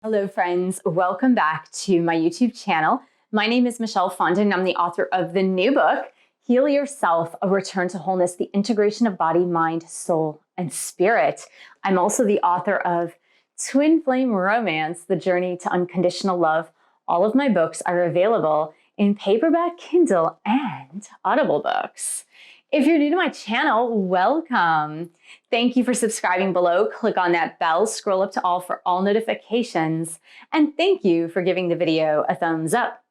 Hello friends, welcome back to my YouTube channel. My name is Michelle Fondin and I'm the author of the new book, Heal Yourself, A Return to Wholeness, the Integration of Body, Mind, Soul, and Spirit. I'm also the author of Twin Flame Romance, The Journey to Unconditional Love. All of my books are available in paperback, Kindle, and Audible books. If you're new to my channel, welcome. Thank you for subscribing below. Click on that bell, scroll up to all for all notifications, and thank you for giving the video a thumbs up.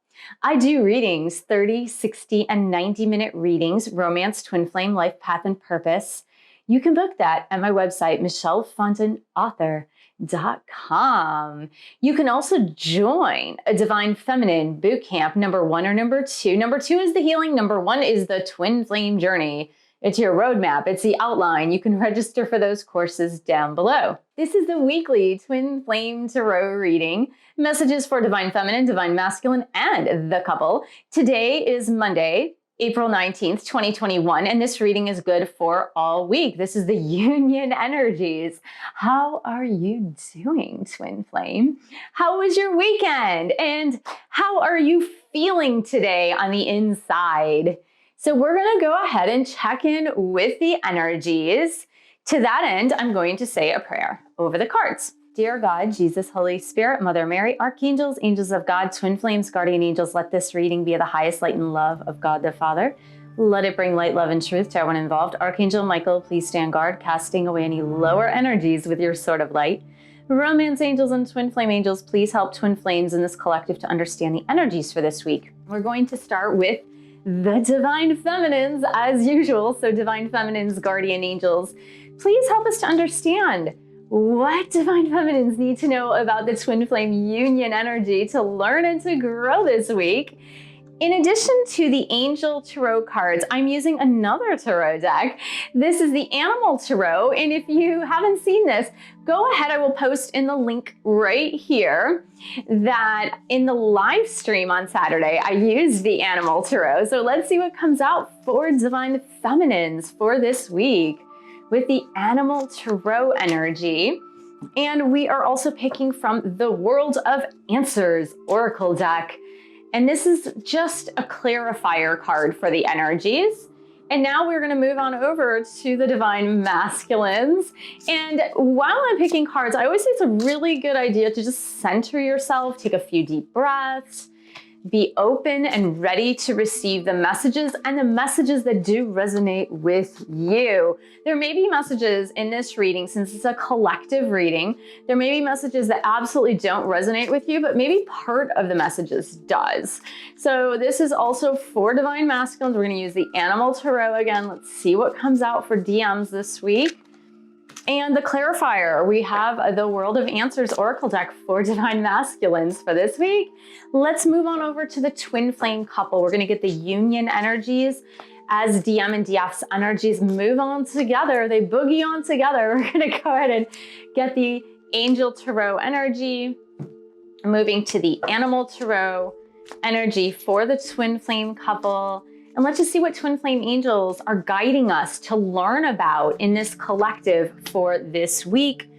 I do readings, 30, 60, and 90-minute readings, romance, twin flame, life, path, and purpose. You can book that at my website, michellefondinauthor.com. You can also join a Divine Feminine Bootcamp, number 1 or number 2. Number 2 is the healing. Number 1 is the twin flame journey. It's your roadmap. It's the outline. You can register for those courses down below. This is the weekly Twin Flame Tarot reading. Messages for Divine Feminine, Divine Masculine, and the couple. Today is Monday, April 19th, 2021, and this reading is good for all week. This is the union energies. How are you doing, Twin Flame? How was your weekend? And how are you feeling today on the inside? So we're gonna go ahead and check in with the energies. To that end, I'm going to say a prayer over the cards. Dear God, Jesus, Holy Spirit, Mother Mary, Archangels, Angels of God, Twin Flames, Guardian Angels, let this reading be of the highest light and love of God the Father. Let it bring light, love, and truth to everyone involved. Archangel Michael, please stand guard, casting away any lower energies with your sword of light. Romance angels and twin flame angels, please help twin flames in this collective to understand the energies for this week. We're going to start with the Divine Feminines as usual. So Divine Feminines, Guardian Angels, please help us to understand what Divine Feminines need to know about the Twin Flame Union energy to learn and to grow this week. In addition to the Angel Tarot cards, I'm using another tarot deck. This is the Animal Tarot, and if you haven't seen this, go ahead, I will post in the link right here that in the live stream on Saturday, I used the Animal Tarot. So let's see what comes out for Divine Feminines for this week with the Animal Tarot energy. And we are also picking from the World of Answers Oracle deck. And this is just a clarifier card for the energies. And now we're gonna move on over to the Divine Masculines. And while I'm picking cards, I always say it's a really good idea to just center yourself, take a few deep breaths, be open and ready to receive the messages and the messages that do resonate with you. There may be messages in this reading, since it's a collective reading, there may be messages that absolutely don't resonate with you, but maybe part of the messages does. So this is also for Divine Masculines. We're going to use the Animal Tarot again. Let's see what comes out for DMs this week. And the clarifier, we have the World of Answers Oracle deck for Divine Masculines for this week. Let's move on over to the Twin Flame couple. We're going to get the union energies as DM and DF's energies move on together. They boogie on together. We're going to go ahead and get the Angel Tarot energy, moving to the Animal Tarot energy for the Twin Flame couple. And let's just see what Twin Flame Angels are guiding us to learn about in this collective for this week.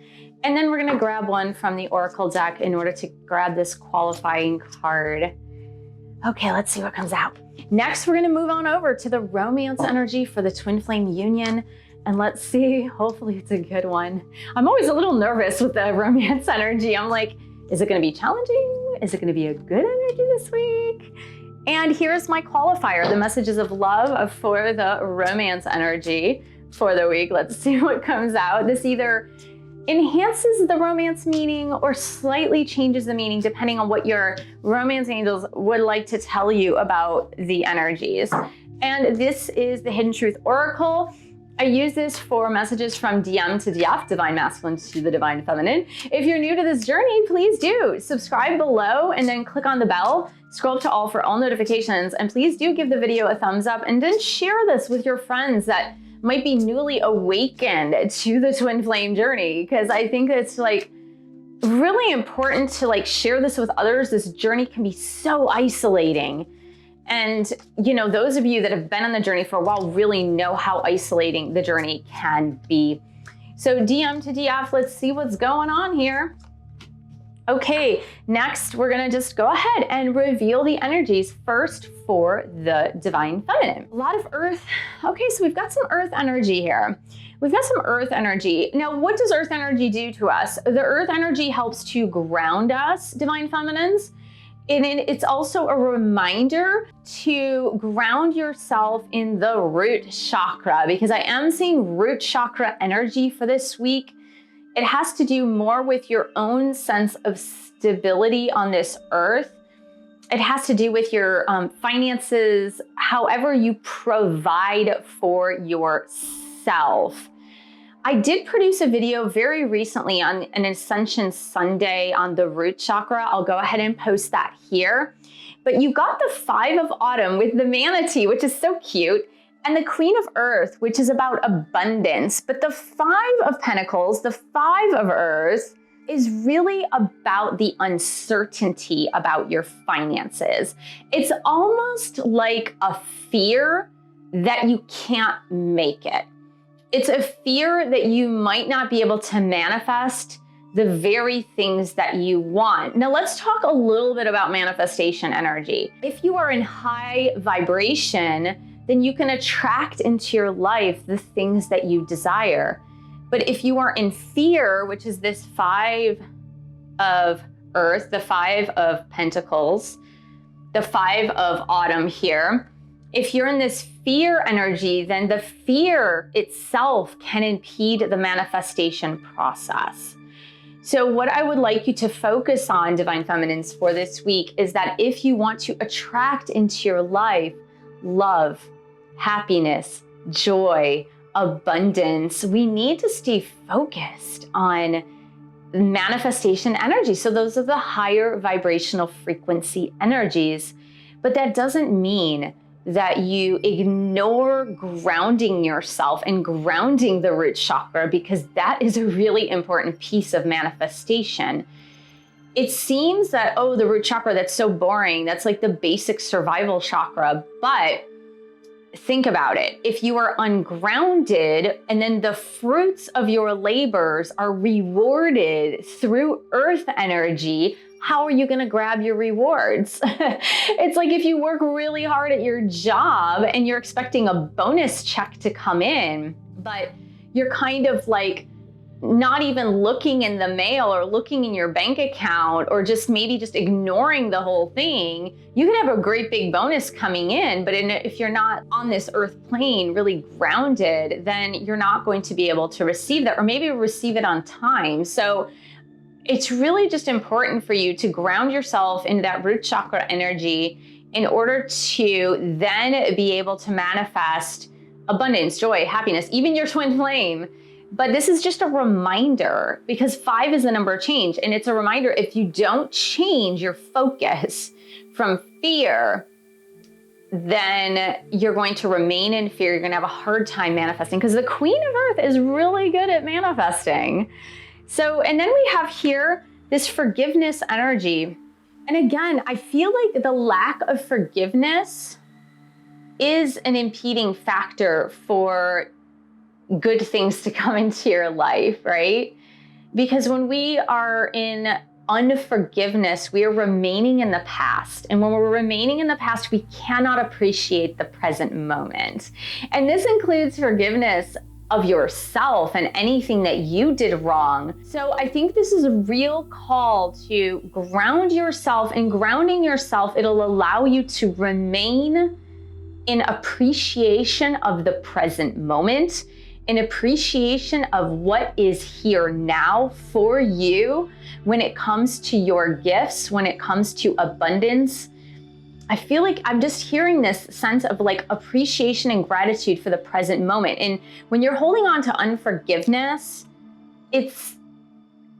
And then we're gonna grab one from the Oracle deck in order to grab this qualifying card. Okay, let's see what comes out. Next, we're gonna move on over to the Romance energy for the Twin Flame Union. And let's see, hopefully it's a good one. I'm always a little nervous with the Romance energy. I'm like, is it gonna be challenging? Is it gonna be a good energy this week? And here's my qualifier, the messages of love for the Romance energy for the week. Let's see what comes out. This either enhances the romance meaning or slightly changes the meaning depending on what your romance angels would like to tell you about the energies. And this is the Hidden Truth Oracle. I use this for messages from DM to DF, Divine Masculine to the Divine Feminine. If you're new to this journey, please do subscribe below and then click on the bell, scroll up to all for all notifications, and please do give the video a thumbs up and then share this with your friends that might be newly awakened to the twin flame journey, because I think it's like really important to like share this with others. This journey can be so isolating. And, you know, those of you that have been on the journey for a while really know how isolating the journey can be. So DM to DF, let's see what's going on here. Okay, next we're gonna just go ahead and reveal the energies first for the divine feminine. A lot of earth. Okay, so we've got some earth energy here. We've got some earth energy. Now, what does earth energy do to us? The earth energy helps to ground us, divine feminines. And it's also a reminder to ground yourself in the root chakra, because I am seeing root chakra energy for this week. It has to do more with your own sense of stability on this earth. It has to do with your finances, however you provide for yourself. I did produce a video very recently on an Ascension Sunday on the root chakra. I'll go ahead and post that here. But you got the 5 of Autumn with the manatee, which is so cute, and the Queen of Earth, which is about abundance. But the 5 of Pentacles, the 5 of Earth, is really about the uncertainty about your finances. It's almost like a fear that you can't make it. It's a fear that you might not be able to manifest the very things that you want. Now let's talk a little bit about manifestation energy. If you are in high vibration, then you can attract into your life the things that you desire. But if you are in fear, which is this 5 of Earth, the 5 of Pentacles, the 5 of Autumn here, if you're in this fear energy, then the fear itself can impede the manifestation process. So what I would like you to focus on, divine feminines, for this week is that if you want to attract into your life love, happiness, joy, abundance, we need to stay focused on manifestation energy. So those are the higher vibrational frequency energies. But that doesn't mean that you ignore grounding yourself and grounding the root chakra, because that is a really important piece of manifestation. It seems that, oh, the root chakra, that's so boring. That's like the basic survival chakra. But think about it. If you are ungrounded and then the fruits of your labors are rewarded through earth energy, how are you going to grab your rewards? It's like if you work really hard at your job and you're expecting a bonus check to come in, but you're kind of like not even looking in the mail or looking in your bank account, or just maybe just ignoring the whole thing, you can have a great big bonus coming in, but if you're not on this earth plane really grounded, then you're not going to be able to receive that, or maybe receive it on time. So it's really just important for you to ground yourself into that root chakra energy in order to then be able to manifest abundance, joy, happiness, even your twin flame. But this is just a reminder, because 5 is the number of change. And it's a reminder, if you don't change your focus from fear, then you're going to remain in fear. You're going to have a hard time manifesting, because the Queen of Earth is really good at manifesting. So, and then we have here this forgiveness energy. And again, I feel like the lack of forgiveness is an impeding factor for good things to come into your life, right? Because when we are in unforgiveness, we are remaining in the past. And when we're remaining in the past, we cannot appreciate the present moment. And this includes forgiveness of yourself and anything that you did wrong. So I think this is a real call to ground yourself, and grounding yourself, it'll allow you to remain in appreciation of the present moment, in appreciation of what is here now for you when it comes to your gifts, when it comes to abundance. I feel like I'm just hearing this sense of like appreciation and gratitude for the present moment. And when you're holding on to unforgiveness, it's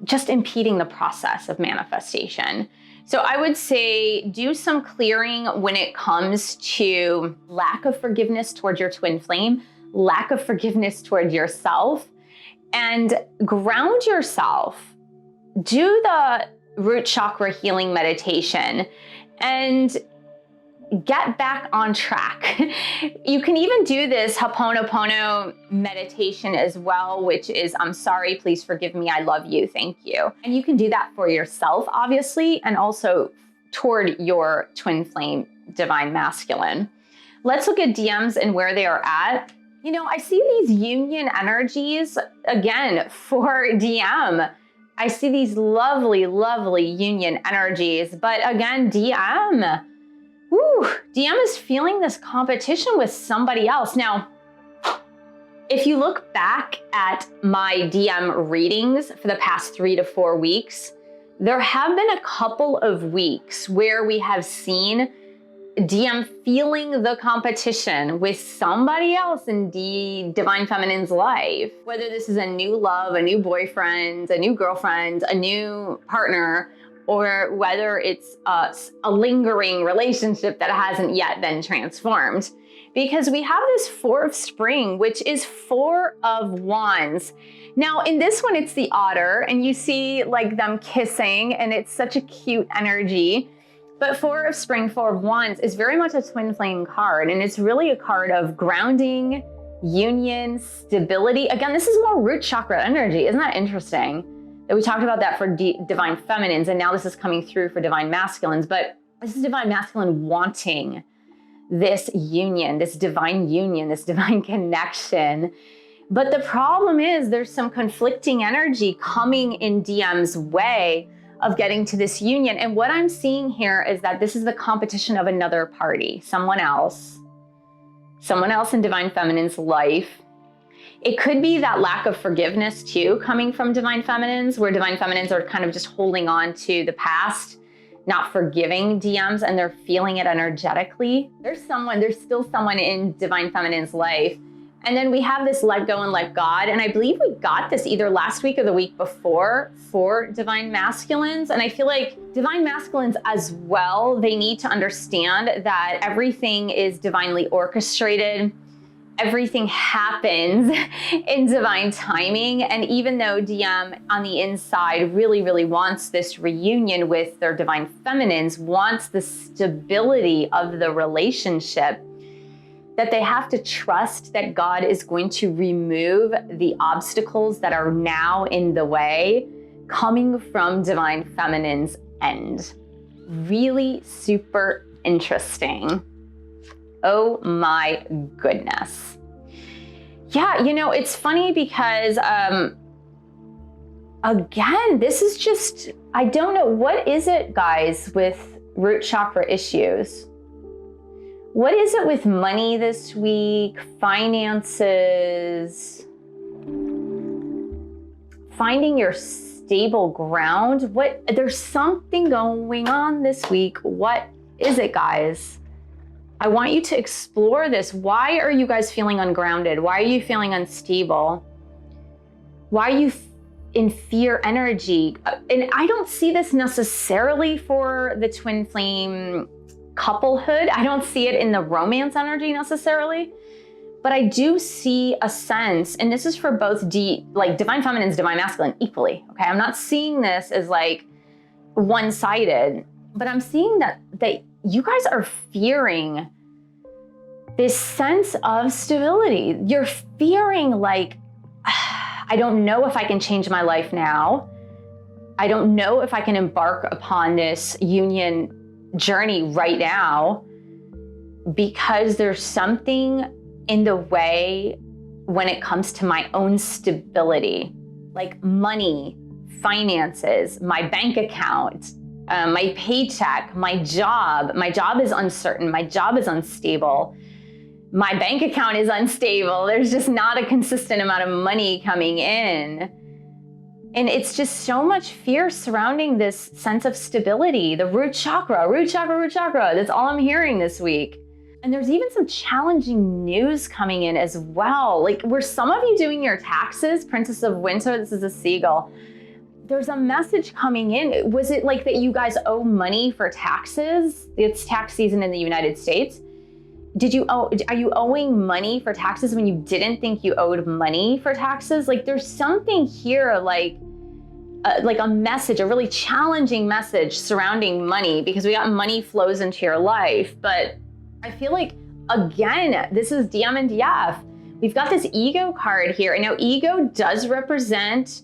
just impeding the process of manifestation. So I would say do some clearing when it comes to lack of forgiveness towards your twin flame, lack of forgiveness toward yourself, and ground yourself. Do the root chakra healing meditation and get back on track. You can even do this Ho'oponopono meditation as well, which is, I'm sorry, please forgive me, I love you, thank you. And you can do that for yourself, obviously, and also toward your twin flame divine masculine. Let's look at DMs and where they are at. You know, I see these union energies again for DM. I see these lovely, lovely union energies, but again, DM is feeling this competition with somebody else. Now, if you look back at my DM readings for the past 3 to 4 weeks, there have been a couple of weeks where we have seen DM feeling the competition with somebody else in the Divine Feminine's life. Whether this is a new love, a new boyfriend, a new girlfriend, a new partner, or whether it's a lingering relationship that hasn't yet been transformed. Because we have this 4 of Spring, which is 4 of Wands. Now, in this one, it's the otter, and you see like them kissing, and it's such a cute energy. But 4 of Spring, 4 of Wands is very much a twin flame card, and it's really a card of grounding, union, stability. Again, this is more root chakra energy. Isn't that interesting? That we talked about that for divine feminines, and now this is coming through for divine masculines, but this is divine masculine wanting this union, this divine connection. But the problem is there's some conflicting energy coming in DM's way of getting to this union. And what I'm seeing here is that this is the competition of another party, someone else in divine feminine's life. It could be that lack of forgiveness too, coming from divine feminines, where divine feminines are kind of just holding on to the past, not forgiving DMs, and they're feeling it energetically. There's still someone in divine feminine's life. And then we have this let go and let God. And I believe we got this either last week or the week before for divine masculines. And I feel like divine masculines as well, they need to understand that everything is divinely orchestrated. Everything happens in divine timing. And even though DM on the inside really, really wants this reunion with their divine feminines, wants the stability of the relationship, that they have to trust that God is going to remove the obstacles that are now in the way coming from divine feminine's end. Really super interesting. Oh my goodness. Yeah, you know, it's funny because, again, this is just, I don't know, what is it, guys, with root chakra issues? What is it with money this week, finances, finding your stable ground? There's something going on this week. What is it, guys? I want you to explore this. Why are you guys feeling ungrounded? Why are you feeling unstable? Why are you in fear energy? And I don't see this necessarily for the twin flame couplehood. I don't see it in the romance energy necessarily, but I do see a sense, and this is for both divine feminines, divine masculine equally. Okay, I'm not seeing this as like one-sided, but I'm seeing that you guys are fearing this sense of stability. You're fearing like, I don't know if I can change my life now. I don't know if I can embark upon this union journey right now, because there's something in the way when it comes to my own stability, like money, finances, my bank account, my paycheck, my job. My job is uncertain. My job is unstable. My bank account is unstable. There's just not a consistent amount of money coming in. And it's just so much fear surrounding this sense of stability. The root chakra. That's all I'm hearing this week. And there's even some challenging news coming in as well. Like, were some of you doing your taxes? Princess of Winter, this is a seagull. There's a message coming in. Was it like that you guys owe money for taxes? It's tax season in the United States. Are you owing money for taxes when you didn't think you owed money for taxes? Like, there's something here, like like a message, a really challenging message surrounding money, because we got money flows into your life. But I feel like, again, this is DM and DF. We've got this ego card here. And now ego does represent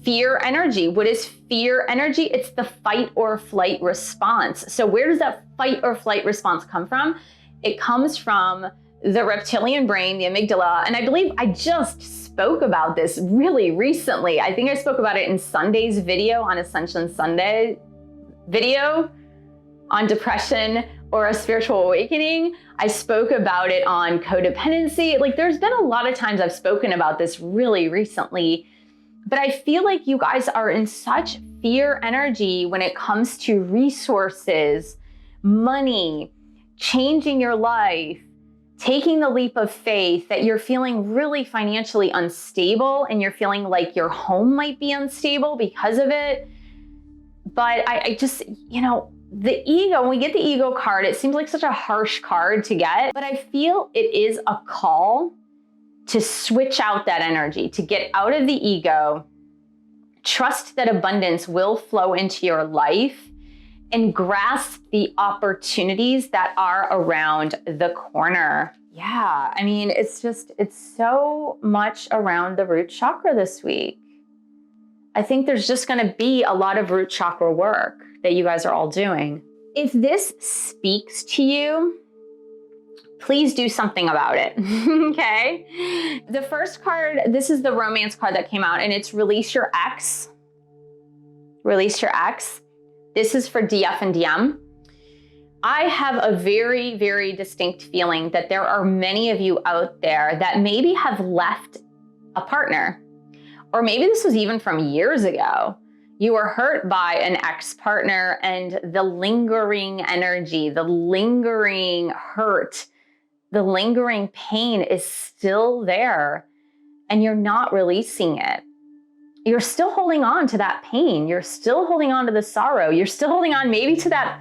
fear energy. What is fear energy? It's the fight or flight response. So where does that fight or flight response come from? It comes from the reptilian brain, the amygdala. And I believe I just spoke about this really recently. I think I spoke about it in Sunday's video, on Ascension Sunday video on depression or a spiritual awakening. I spoke about it on codependency. Like, there's been a lot of times I've spoken about this really recently, but I feel like you guys are in such fear energy when it comes to resources, money, changing your life, taking the leap of faith, that you're feeling really financially unstable and you're feeling like your home might be unstable because of it. But I just, the ego, when we get the ego card, it seems like such a harsh card to get, but I feel it is a call to switch out that energy, to get out of the ego, trust that abundance will flow into your life, and grasp the opportunities that are around the corner. Yeah, I mean, it's so much around the root chakra this week. I think there's just gonna be a lot of root chakra work that you guys are all doing. If this speaks to you, please do something about it, okay? The first card, this is the romance card that came out, and it's release your ex. Release your ex. This is for DF and DM. I have a very, very distinct feeling that there are many of you out there that maybe have left a partner, or maybe this was even from years ago. You were hurt by an ex-partner, and the lingering energy, the lingering hurt, the lingering pain is still there, and you're not releasing it. You're still holding on to that pain. You're still holding on to the sorrow. You're still holding on maybe to that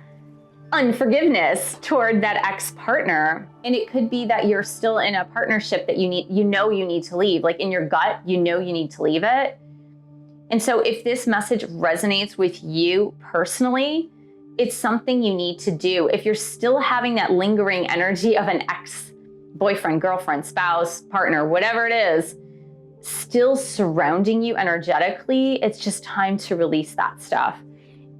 unforgiveness toward that ex-partner. And it could be that you're still in a partnership that you need to leave. Like, in your gut, you need to leave it. And so if this message resonates with you personally, it's something you need to do. If you're still having that lingering energy of an ex-boyfriend, girlfriend, spouse, partner, whatever it is, still surrounding you energetically, it's just time to release that stuff.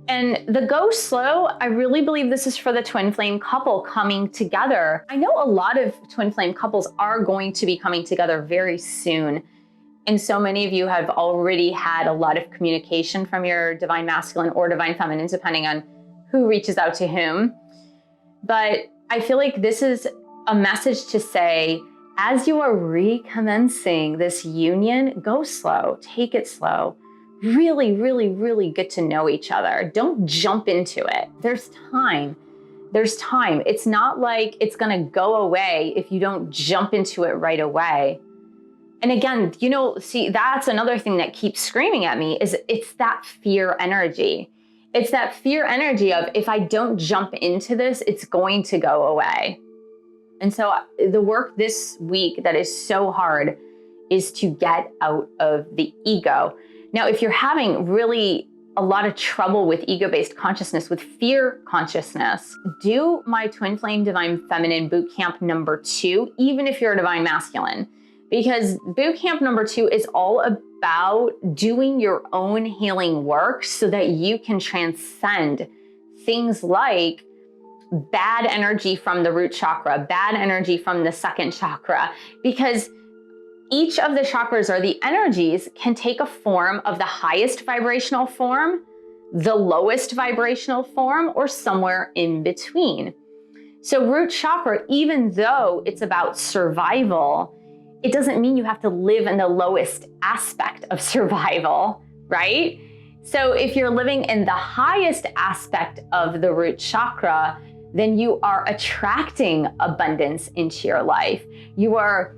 And the go slow, I really believe this is for the twin flame couple coming together. I know a lot of twin flame couples are going to be coming together very soon. And so many of you have already had a lot of communication from your divine masculine or divine feminine, depending on who reaches out to whom. But I feel like this is a message to say, as you are recommencing this union, go slow, take it slow. Really, really, really get to know each other. Don't jump into it. There's time. There's time. It's not like it's gonna go away if you don't jump into it right away. And again, see, that's another thing that keeps screaming at me, is it's that fear energy. It's that fear energy of, if I don't jump into this, it's going to go away. And so the work this week that is so hard is to get out of the ego. Now, if you're having really a lot of trouble with ego-based consciousness, with fear consciousness, do my Twin Flame Divine Feminine Bootcamp number 2, even if you're a Divine Masculine, because Bootcamp number 2 is all about doing your own healing work so that you can transcend things like bad energy from the root chakra, bad energy from the second chakra, because each of the chakras, or the energies, can take a form of the highest vibrational form, the lowest vibrational form, or somewhere in between. So root chakra, even though it's about survival, it doesn't mean you have to live in the lowest aspect of survival, right? So if you're living in the highest aspect of the root chakra, then you are attracting abundance into your life. You are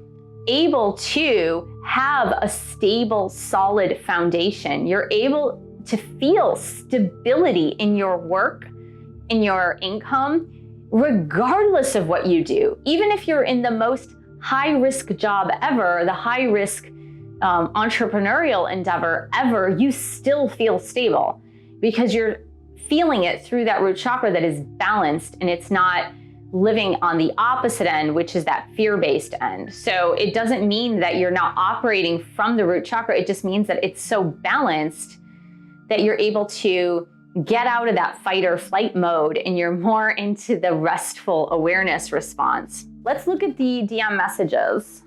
able to have a stable, solid foundation. You're able to feel stability in your work, in your income, regardless of what you do. Even if you're in the most high-risk job ever, the high-risk entrepreneurial endeavor ever, you still feel stable because you're feeling it through that root chakra that is balanced, and it's not living on the opposite end, which is that fear-based end. So it doesn't mean that you're not operating from the root chakra. It just means that it's so balanced that you're able to get out of that fight or flight mode and you're more into the restful awareness response. Let's look at the DM messages.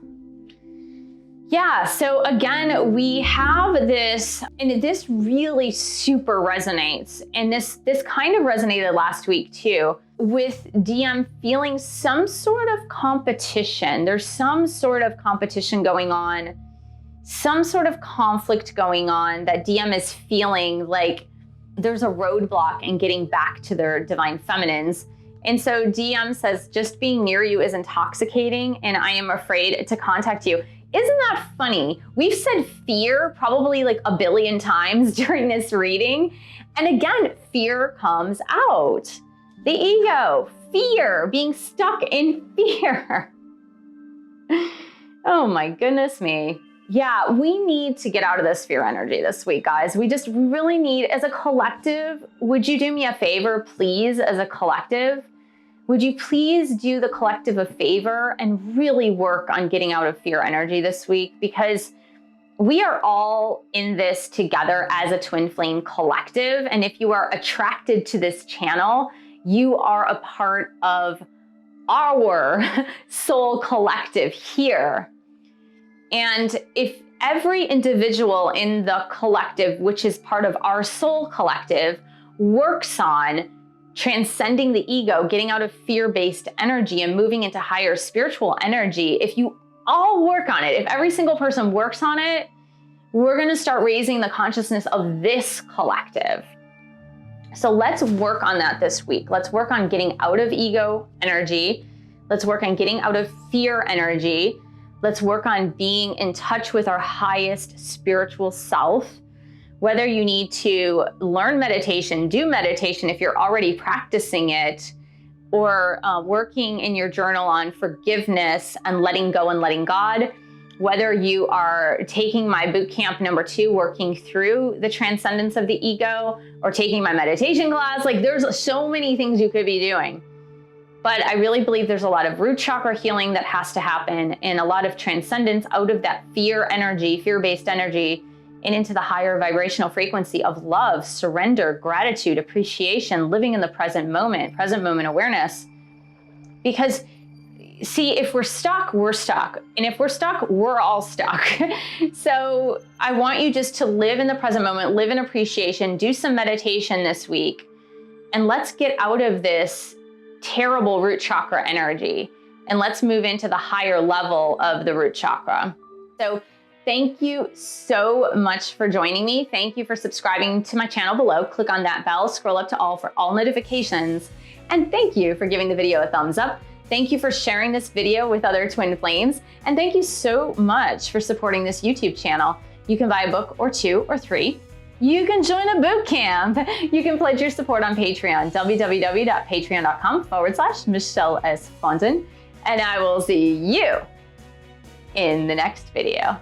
Yeah, so again, we have this, and this really super resonates. And this kind of resonated last week too, with DM feeling some sort of competition. There's some sort of competition going on, some sort of conflict going on that DM is feeling like there's a roadblock in getting back to their divine feminines. And so DM says, just being near you is intoxicating and I am afraid to contact you. Isn't that funny? We've said fear probably like a billion times during this reading. And again, fear comes out. The ego, fear, being stuck in fear. Oh my goodness me. Yeah, we need to get out of this fear energy this week, guys. We just really need, as a collective, would you do me a favor, please, as a collective? Would you please do the collective a favor and really work on getting out of fear energy this week? Because we are all in this together as a twin flame collective. And if you are attracted to this channel, you are a part of our soul collective here. And if every individual in the collective, which is part of our soul collective, works on transcending the ego, getting out of fear-based energy and moving into higher spiritual energy, if you all work on it, if every single person works on it, we're going to start raising the consciousness of this collective. So let's work on that this week. Let's work on getting out of ego energy. Let's work on getting out of fear energy. Let's work on being in touch with our highest spiritual self. Whether you need to learn meditation, do meditation if you're already practicing it, or working in your journal on forgiveness and letting go and letting God. Whether you are taking my boot camp number 2, working through the transcendence of the ego, or taking my meditation class, like there's so many things you could be doing. But I really believe there's a lot of root chakra healing that has to happen and a lot of transcendence out of that fear energy, fear-based energy, and into the higher vibrational frequency of love, surrender, gratitude, appreciation, living in the present moment awareness. Because see, if we're stuck, we're stuck. And if we're stuck, we're all stuck. So I want you just to live in the present moment, live in appreciation, do some meditation this week, and let's get out of this terrible root chakra energy. And let's move into the higher level of the root chakra. So thank you so much for joining me. Thank you for subscribing to my channel below. Click on that bell, scroll up to all for all notifications. And thank you for giving the video a thumbs up. Thank you for sharing this video with other twin flames. And thank you so much for supporting this YouTube channel. You can buy a book or 2 or 3. You can join a boot camp. You can pledge your support on Patreon, www.patreon.com/MichelleFondinauthor. And I will see you in the next video.